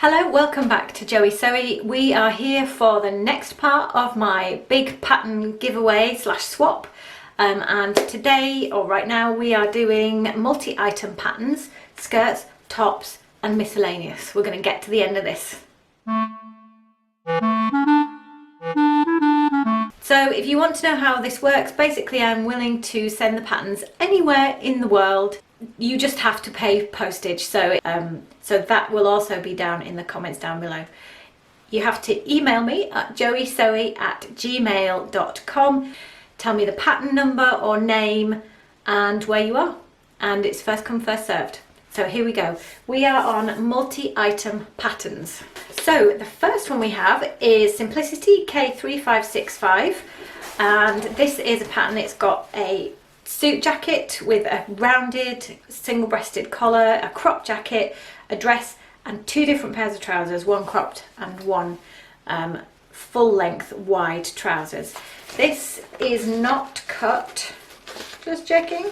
Hello, welcome back to Sewy. We are here for the next part of my big pattern giveaway slash swap. And today, or right now, we are doing multi-item patterns, skirts, tops and miscellaneous. We're going to get to the end of this. So if you want to know how this works, basically I'm willing to send the patterns anywhere in the world. You just have to pay postage, so that will also be down in the comments down below. You have to email me at joeysewy@gmail.com. Tell me the pattern number or name and where you are, and it's first come first served. So here we go. We are on multi-item patterns. So the first one we have is Simplicity K3565, and this is a pattern. It's got a suit jacket with a rounded single-breasted collar, a crop jacket, a dress and two different pairs of trousers, one cropped and one full-length wide trousers. This is not cut, just checking,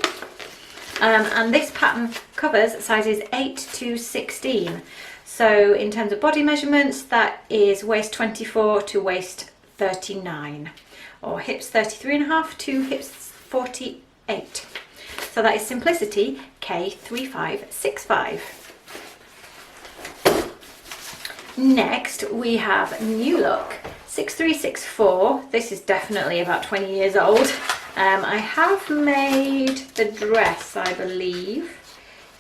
and this pattern covers sizes 8 to 16. So in terms of body measurements, that is waist 24 to waist 39, or hips 33.5 to hips 48. So that is Simplicity K3565. Next we have NewLook 6364. This is definitely about 20 years old. I have made the dress, I believe.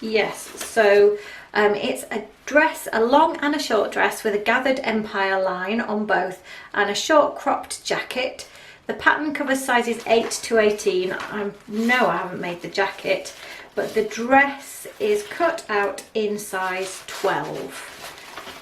Yes, so it's a dress, a long and a short dress with a gathered empire line on both and a short cropped jacket. The pattern covers sizes 8 to 18. I know I haven't made the jacket, but the dress is cut out in size 12.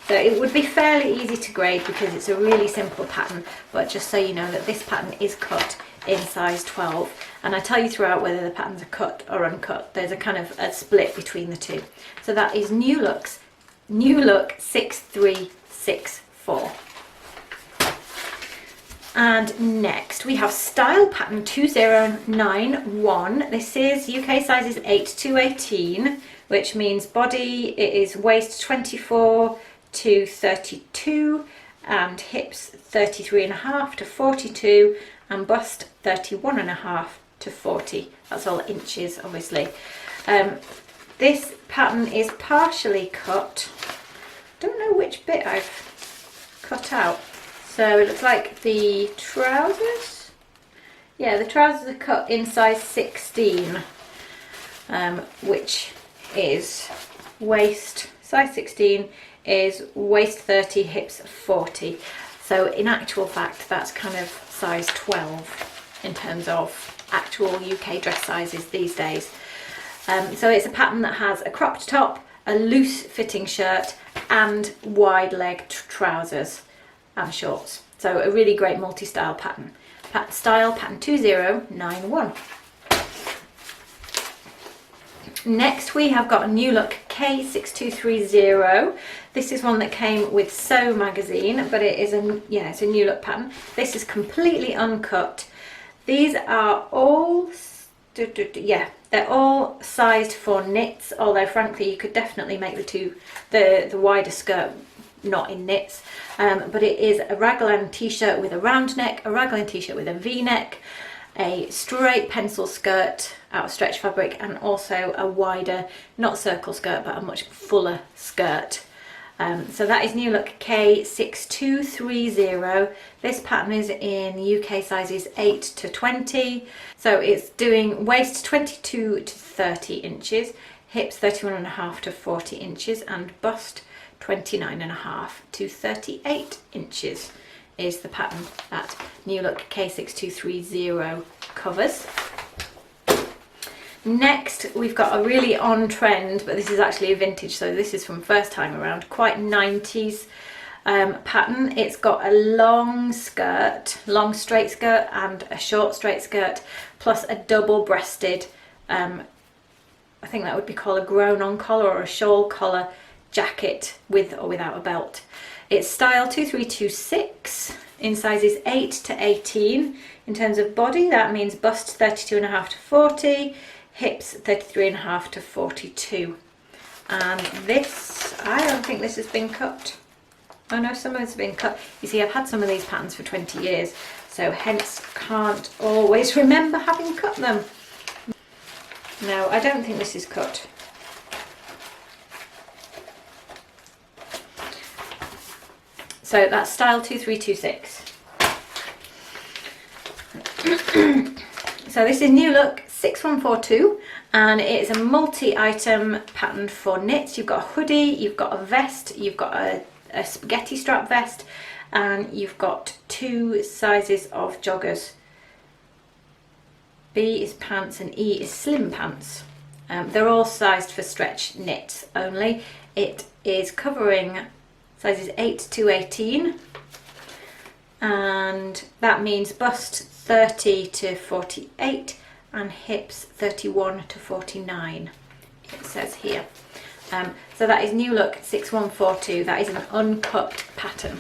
So it would be fairly easy to grade because it's a really simple pattern, but just so you know that this pattern is cut in size 12. And I tell you throughout whether the patterns are cut or uncut. There's a kind of a split between the two. So that is NewLook 6364. And next we have Style Pattern 2091. This is UK sizes 8 to 18, which means body, it is waist 24 to 32 and hips 33.5 to 42 and bust 31.5 to 40. That's all inches, obviously. This pattern is partially cut. Don't know which bit I've cut out. So it looks like the trousers, yeah, the trousers are cut in size 16, which is waist, size 16 is waist 30, hips 40. So in actual fact, that's kind of size 12 in terms of actual UK dress sizes these days. So it's a pattern that has a cropped top, a loose fitting shirt and wide legged trousers and shorts. So a really great multi-style pattern. Style Pattern 2091. Next we have got a NewLook K6230. This is one that came with Sew magazine, but it is it's a NewLook pattern. This is completely uncut. These are all they're all sized for knits, although frankly you could definitely make the wider skirt not in knits, but it is a raglan t-shirt with a round neck, a raglan t-shirt with a v-neck, a straight pencil skirt out of stretch fabric, and also a wider, not circle skirt, but a much fuller skirt. So that is NewLook K6230. This pattern is in UK sizes 8 to 20. So it's doing waist 22 to 30 inches, hips 31.5 to 40 inches, and bust 29.5 to 38 inches is the pattern that NewLook K6230 covers. Next we've got a really on trend, but this is actually a vintage, so this is from first time around, quite 90s pattern. It's got a long skirt, long straight skirt and a short straight skirt, plus a double breasted, I think that would be called a grown on collar or a shawl collar jacket with or without a belt. It's style 2326 in sizes 8 to 18. In terms of body, that means bust 32.5 to 40, hips 33.5 to 42. And this, I don't think this has been cut. Oh no, some of it's been cut. You see, I've had some of these patterns for 20 years, so hence can't always remember having cut them. No, I don't think this is cut. So that's style 2326. So this is NewLook 6142, and it is a multi-item pattern for knits. You've got a hoodie, you've got a vest, you've got a spaghetti strap vest, and you've got 2 sizes of joggers. B is pants and E is slim pants. They're all sized for stretch knits only. It is covering sizes 8 to 18, and that means bust 30 to 48 and hips 31 to 49, it says here. So that is NewLook 6142. That is an uncut pattern.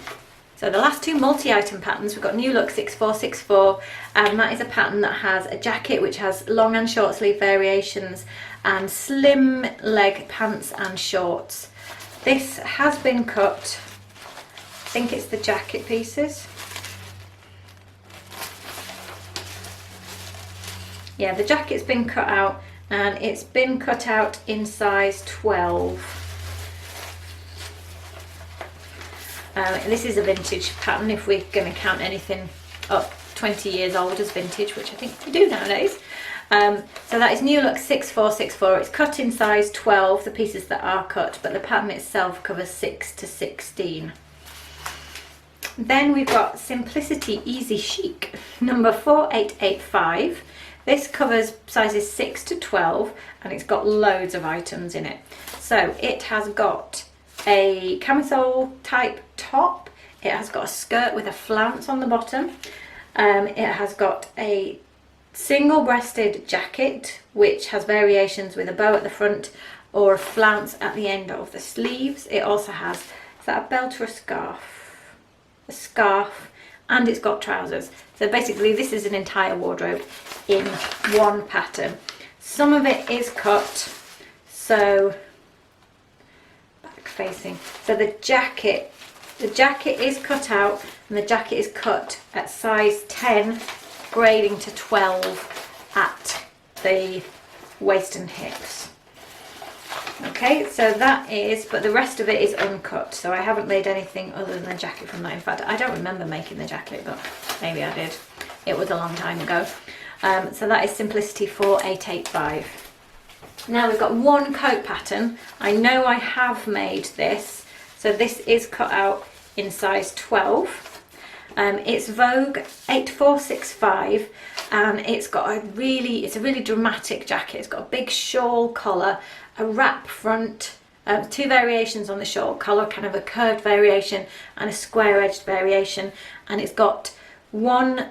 So the last 2 multi-item patterns, we've got NewLook 6464, and that is a pattern that has a jacket which has long and short sleeve variations and slim leg pants and shorts. This has been cut. I think it's the jacket pieces. Yeah, the jacket's been cut out, and it's been cut out in size 12. This is a vintage pattern, if we're going to count anything up 20 years old as vintage, which I think we do nowadays. So that is NewLook 6464. It's cut in size 12, the pieces that are cut, but the pattern itself covers 6 to 16. Then we've got Simplicity Easy Chic, number 4885. This covers sizes 6 to 12, and it's got loads of items in it. So it has got a camisole type top, it has got a skirt with a flounce on the bottom, it has got a single breasted jacket which has variations with a bow at the front or a flounce at the end of the sleeves. It also has, is that a belt or a scarf? A scarf, and it's got trousers. So basically this is an entire wardrobe in one pattern. Some of it is cut, so back facing. So the jacket is cut out, and the jacket is cut at size 10, grading to 12 at the waist and hips. Okay, so that is, but the rest of it is uncut, so I haven't made anything other than the jacket from that. In fact, I don't remember making the jacket, but maybe I did. It was a long time ago. So that is Simplicity 4885. Now we've got one coat pattern. I know I have made this, so this is cut out in size 12. It's Vogue 8465, and it's got a really dramatic jacket. It's got a big shawl collar, a wrap front, 2 variations on the shawl collar, kind of a curved variation and a square edged variation, and it's got one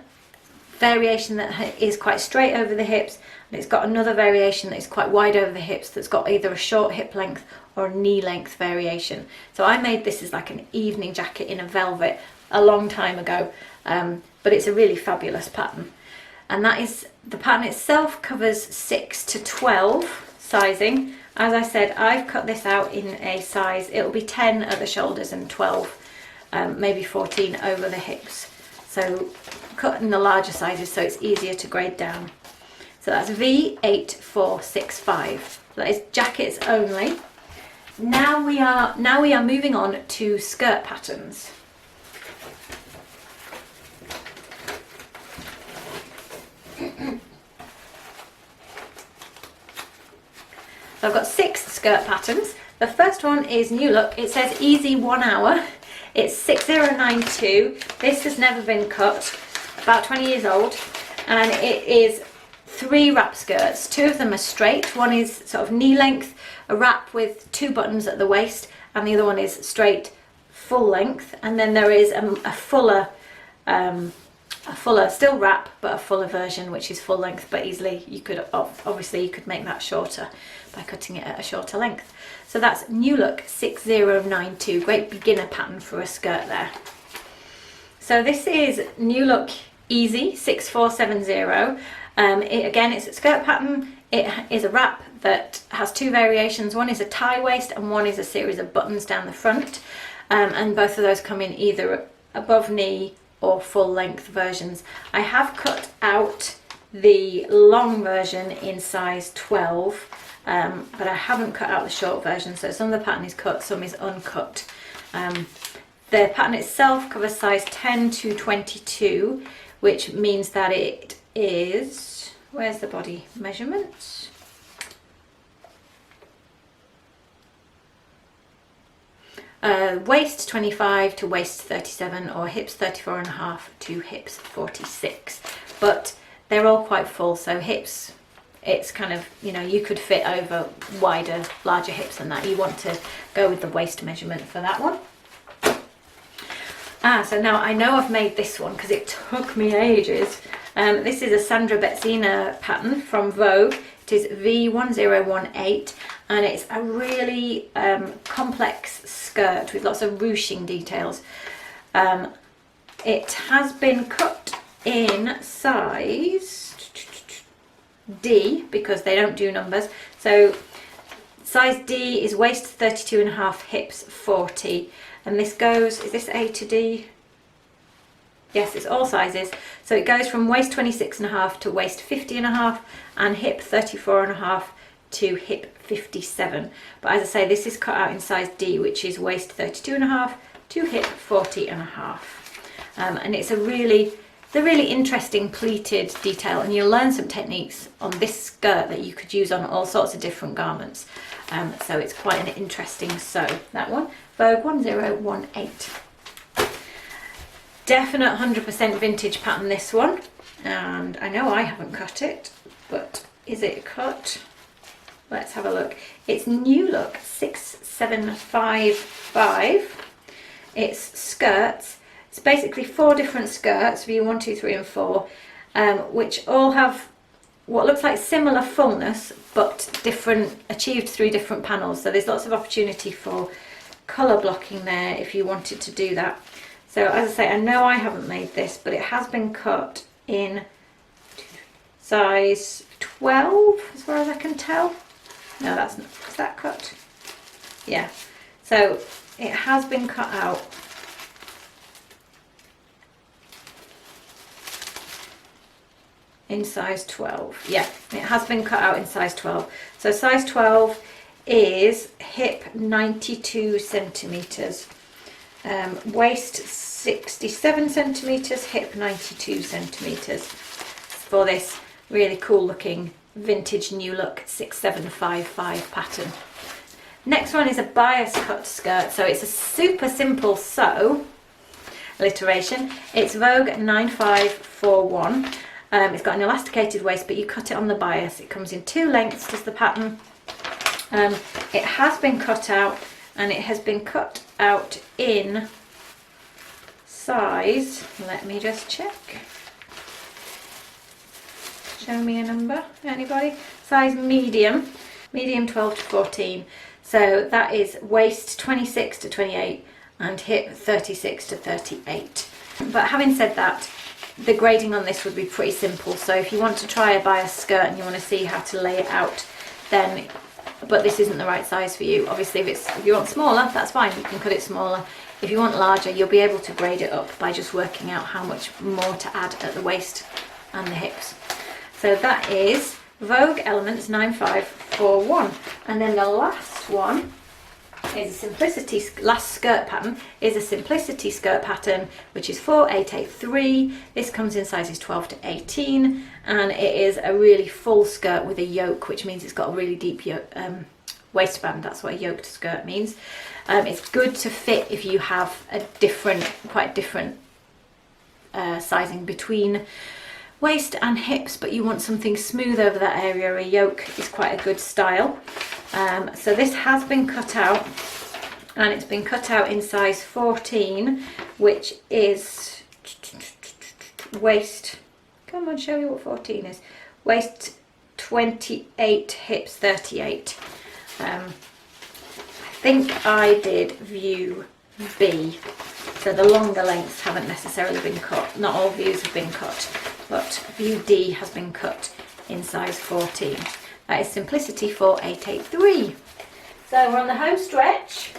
variation that is quite straight over the hips, and it's got another variation that is quite wide over the hips that's got either a short hip length or a knee length variation. So I made this as like an evening jacket in a velvet a long time ago, but it's a really fabulous pattern. And that is, the pattern itself covers 6 to 12 sizing. As I said, I've cut this out in a size, it'll be 10 at the shoulders and 12, maybe 14 over the hips. So cut in the larger sizes so it's easier to grade down. So that's V8465. So that is jackets only. Now we are moving on to skirt patterns. So I've got 6 skirt patterns. The first one is NewLook. It says easy 1 hour. It's 6092. This has never been cut. About 20 years old, and it is 3 wrap skirts. 2 of them are straight. One is sort of knee length, a wrap with 2 buttons at the waist, and the other one is straight full length. And then there is a fuller still wrap, but a fuller version which is full length, but easily you could make that shorter by cutting it at a shorter length. So that's NewLook 6092, great beginner pattern for a skirt there. So this is NewLook Easy 6470. Again, it's a skirt pattern. It is a wrap that has two variations. One is a tie waist and one is a series of buttons down the front. And both of those come in either above knee or full length versions. I have cut out the long version in size 12, but I haven't cut out the short version, so some of the pattern is cut, some is uncut. The pattern itself covers size 10 to 22, which means that it is, where's the body measurements? Waist 25 to waist 37, or hips 34.5 to hips 46. But they're all quite full, so hips, it's kind of, you know, you could fit over wider, larger hips than that. You want to go with the waist measurement for that one. So now I know I've made this one because it took me ages. This is a Sandra Betzina pattern from Vogue. It is V1018, and it's a really complex skirt with lots of ruching details. It has been cut in size D because they don't do numbers. So size D is waist 32.5, hips 40. And this goes, is this A to D? Yes, it's all sizes. So it goes from waist 26.5 to waist 50.5 and hip 34.5 to hip 57. But as I say, this is cut out in size D, which is waist 32.5 to hip 40.5. And it's a really interesting pleated detail, and you'll learn some techniques on this skirt that you could use on all sorts of different garments. So it's quite an interesting sew, that one. Vogue 1018. Definite 100% vintage pattern, this one. And I know I haven't cut it, but is it cut? Let's have a look. It's NewLook 6755. It's skirts. It's basically 4 different skirts, V1, 2, 3 and 4, which all have what looks like similar fullness, but different, achieved through different panels. So there's lots of opportunity for colour blocking there if you wanted to do that. So as I say, I know I haven't made this, but it has been cut in size 12 as far as I can tell. No, that's not, is that cut? Yeah, so it has been cut out. In size 12, yeah, it has been cut out in size 12. So size 12 is hip 92 centimeters, waist 67 centimeters, hip 92 centimeters for this really cool looking vintage NewLook 6755 pattern. Next one is a bias cut skirt, so it's a super simple sew alliteration. It's Vogue 9541. It's got an elasticated waist, but you cut it on the bias. It comes in 2 lengths, does the pattern. It has been cut out, and it has been cut out in size, let me just check. Show me a number, anybody? Size medium, medium 12 to 14. So that is waist 26 to 28 and hip 36 to 38. But having said that, the grading on this would be pretty simple. So if you want to try a bias skirt and you want to see how to lay it out, then, but this isn't the right size for you. Obviously, if you want smaller, that's fine, you can cut it smaller. If you want larger, you'll be able to grade it up by just working out how much more to add at the waist and the hips. So that is Vogue Elements 9541. And then the last one is a simplicity, last skirt pattern is a simplicity skirt pattern, which is 4883. This comes in sizes 12 to 18, and it is a really full skirt with a yoke, which means it's got a really deep waistband. That's what a yoked skirt means. It's good to fit if you have a quite different sizing between waist and hips, but you want something smooth over that area. A yoke is quite a good style. So this has been cut out, and it's been cut out in size 14, which is waist, come on, show me what 14 is, waist 28, hips 38. I think I did view B, so the longer lengths haven't necessarily been cut. Not all views have been cut, but view D has been cut in size 14. That is Simplicity 4883. So we're on the home stretch.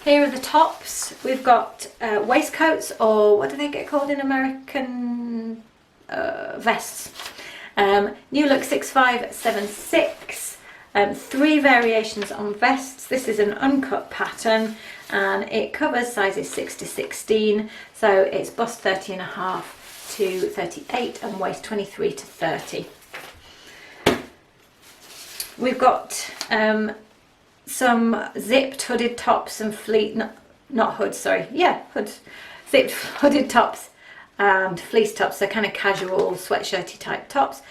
Here are the tops. We've got waistcoats, or what do they get called in American? Vests. NewLook 6576. 3 variations on vests. This is an uncut pattern and it covers sizes 6 to 16. So it's bust 30.5 to 38 and waist 23 to 30. We've got some zipped hooded tops and not hoods, sorry, yeah, hoods, zipped hooded tops and fleece tops, so kind of casual sweatshirty type tops.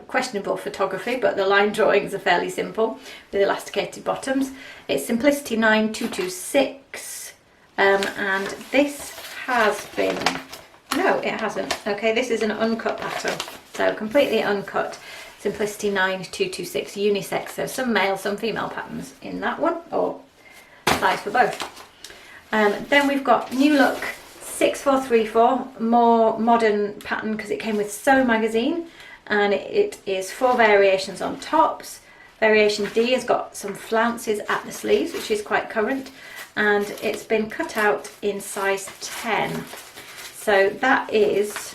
Questionable photography, but the line drawings are fairly simple with elasticated bottoms. It's Simplicity 9226, and this has been, no it hasn't, okay, this is an uncut pattern, so completely uncut. Simplicity 9226 unisex, so some male, some female patterns in that one, or size for both. Then we've got NewLook 6434, more modern pattern because it came with Sewy magazine, and it is 4 variations on tops. Variation D has got some flounces at the sleeves, which is quite current, and it's been cut out in size 10. So that is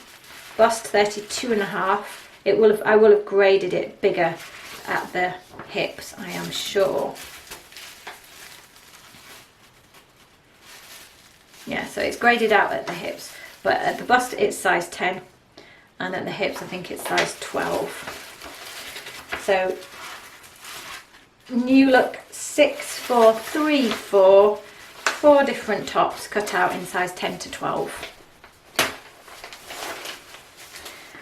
bust 32.5. I will have graded it bigger at the hips, I am sure. Yeah, so it's graded out at the hips, but at the bust it's size 10, and at the hips I think it's size 12. So NewLook 6434, 4 different tops cut out in size 10 to 12.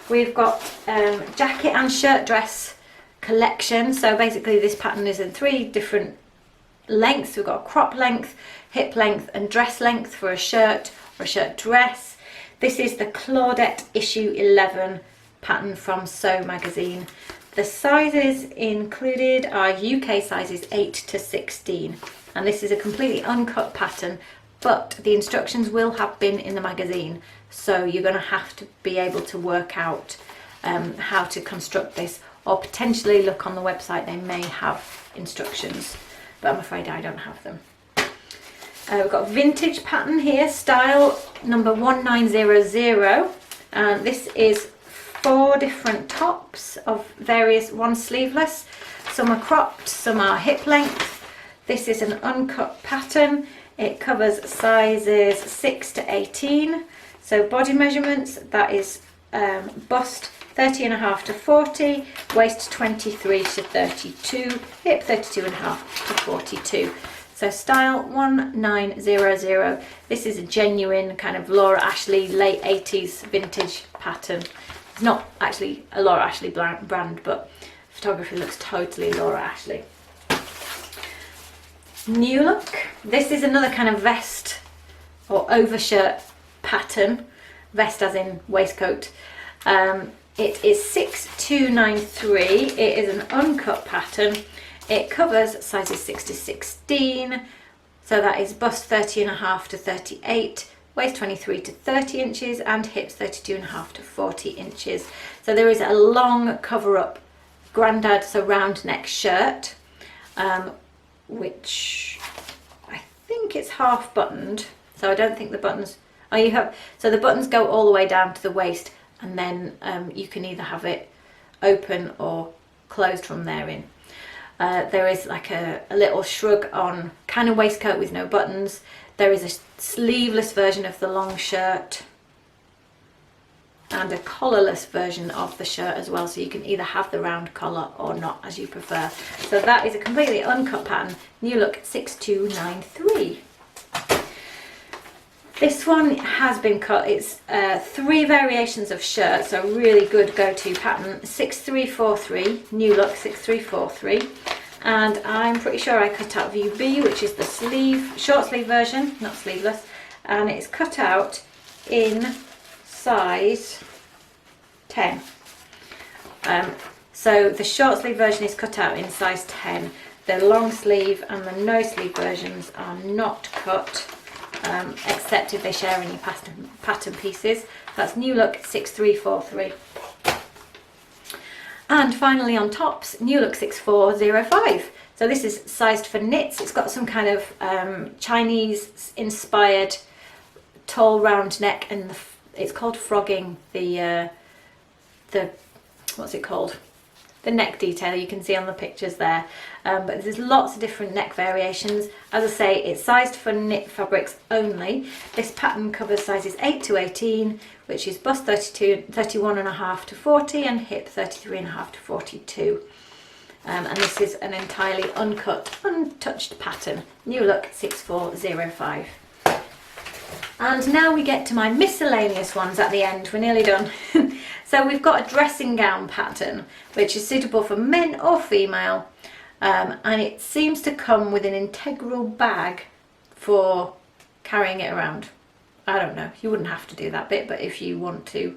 We've got jacket and shirt dress collection. So basically this pattern is in 3 different lengths. We've got a crop length, hip length and dress length for a shirt or a shirt dress. This is the Claudette issue 11 pattern from Sewy magazine. The sizes included are UK sizes 8 to 16, and this is a completely uncut pattern, but the instructions will have been in the magazine, so you're going to have to be able to work out how to construct this, or potentially look on the website, they may have instructions, but I'm afraid I don't have them. We've got vintage pattern here, style number 1900, and this is 4 different tops of various, one sleeveless, some are cropped, some are hip length. This is an uncut pattern. It covers sizes 6 to 18. So body measurements, that is bust 30.5 to 40, waist 23 to 32, hip 32.5 to 42. So style 1900. This is a genuine kind of Laura Ashley late 80s vintage pattern. It's not actually a Laura Ashley brand, but photography looks totally Laura Ashley. NewLook. This is another kind of vest or overshirt pattern, vest as in waistcoat. It is 6293. It is an uncut pattern. It covers sizes 6 to 16, so that is bust 30.5 to 38, waist 23 to 30 inches and hips 32.5 to 40 inches. So there is a long cover up grandad, so round neck shirt, which I think it's half buttoned, so I don't think the buttons, so the buttons go all the way down to the waist, and then you can either have it open or closed from there in. There is like a little shrug on kind of waistcoat with no buttons. There is a sleeveless version of the long shirt and a collarless version of the shirt as well, so you can either have the round collar or not, as you prefer. So that is a completely uncut pattern, NewLook 6293. This one has been cut. It's 3 variations of shirt, so really good go-to pattern. 6343, NewLook 6343, and I'm pretty sure I cut out view B, which is the short sleeve version, not sleeveless, and it's cut out in size 10. So the short sleeve version is cut out in size 10. The long sleeve and the no sleeve versions are not cut, except if they share any pattern pieces. That's NewLook 6343. And finally on tops, NewLook 6405. So this is sized for knits. It's got some kind of Chinese inspired tall round neck, and it's called frogging, the what's it called? The neck detail you can see on the pictures there. But there's lots of different neck variations. As I say, it's sized for knit fabrics only. This pattern covers sizes 8 to 18, which is bust 31.5 to 40 and hip 33.5 to 42. And this is an entirely uncut, untouched pattern. NewLook 6405. And now we get to my miscellaneous ones at the end. We're nearly done. So we've got a dressing gown pattern, which is suitable for men or female. And it seems to come with an integral bag for carrying it around. I don't know, you wouldn't have to do that bit, but if you want to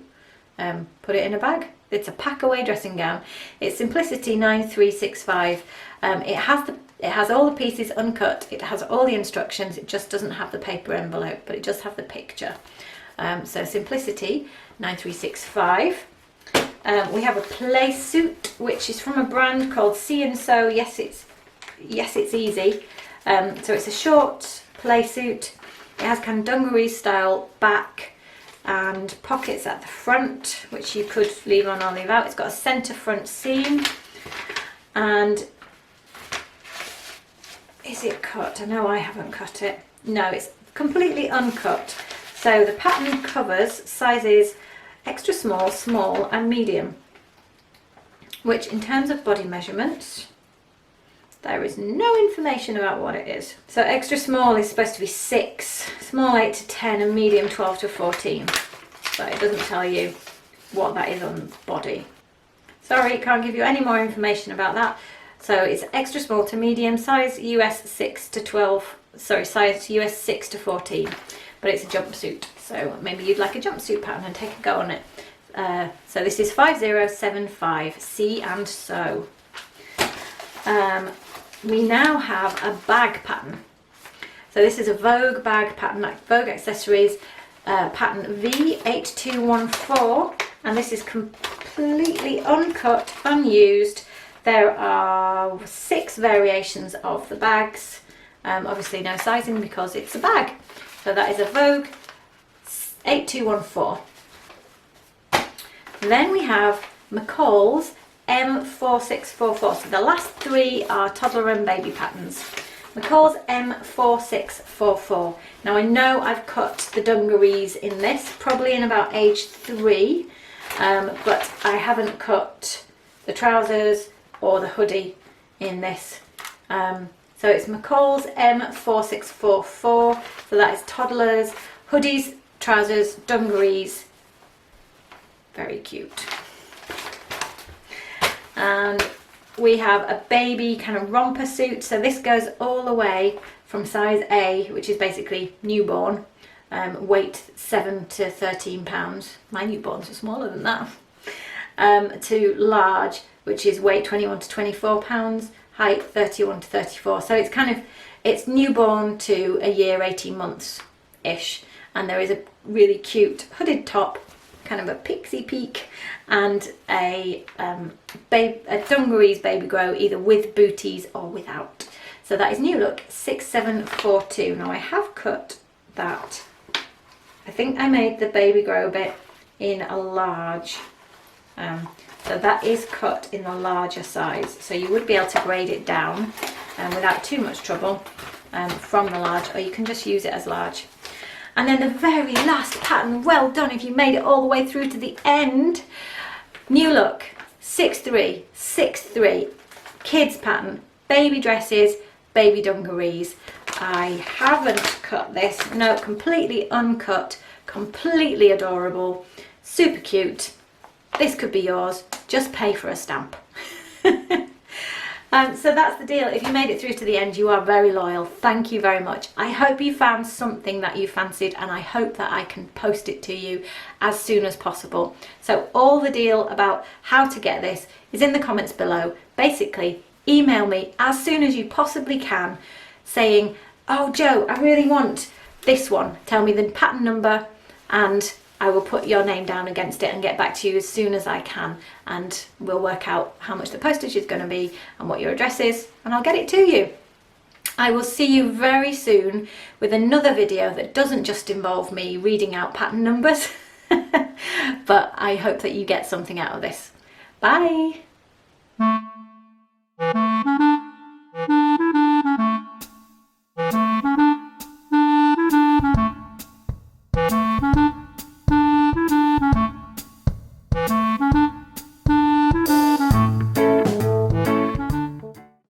put it in a bag. It's a pack away dressing gown. It's Simplicity 9365. It has all the pieces uncut. It has all the instructions. It just doesn't have the paper envelope, but it does have the picture. So Simplicity 9365. We have a play suit, which is from a brand called See&Sew. Yes, it's easy. So it's a short play suit. It has kind of dungaree style back and pockets at the front, which you could leave on or leave out. It's got a centre front seam. And is it cut? I know I haven't cut it. No, it's completely uncut. So the pattern covers sizes extra small, small and medium, which in terms of body measurements, there is no information about what it is. So extra small is supposed to be 6, small 8 to 10 and medium 12 to 14. But it doesn't tell you what that is on body. Sorry, can't give you any more information about that. So it's extra small to medium, size US 6 to 12, sorry, size US 6 to 14. But it's a jumpsuit, so maybe you'd like a jumpsuit pattern and take a go on it. So this is 5075, See&Sew. We now have a bag pattern. So this is a Vogue bag pattern, like Vogue accessories, pattern V8214, and this is completely uncut, unused. There are 6 variations of the bags, obviously no sizing because it's a bag. So that is a Vogue 8214. Then we have McCall's M4644. So the last 3 are toddler and baby patterns. McCall's M4644. Now I know I've cut the dungarees in this, probably in about age 3, but I haven't cut the trousers or the hoodie in this. So it's McCall's M4644. So that is toddlers, hoodies, trousers, dungarees. Very cute. And we have a baby kind of romper suit. So this goes all the way from size A, which is basically newborn, weight 7 to 13 pounds. My newborns are smaller than that. To large, which is weight 21 to 24 pounds, height 31 to 34. So it's kind of, it's newborn to a year, 18 months ish. And there is a really cute hooded top, kind of a pixie peak, and a dungarees baby grow, either with booties or without. So that is NewLook 6742. Now I have cut that. I think I made the baby grow bit in a large. So that is cut in the larger size. So you would be able to grade it down without too much trouble from the large, or you can just use it as large. And then the very last pattern, well done if you made it all the way through to the end. NewLook 6363, kids pattern, baby dresses, baby dungarees. I haven't cut this, no, completely uncut, completely adorable, super cute. This could be yours, just pay for a stamp. So that's the deal. If you made it through to the end, you are very loyal. Thank you very much. I hope you found something that you fancied, and I hope that I can post it to you as soon as possible. So all the deal about how to get this is in the comments below. Basically, email me as soon as you possibly can saying, oh Jo, I really want this one. Tell me the pattern number and I will put your name down against it and get back to you as soon as I can, and we'll work out how much the postage is going to be and what your address is, and I'll get it to you. I will see you very soon with another video that doesn't just involve me reading out pattern numbers, but I hope that you get something out of this. Bye!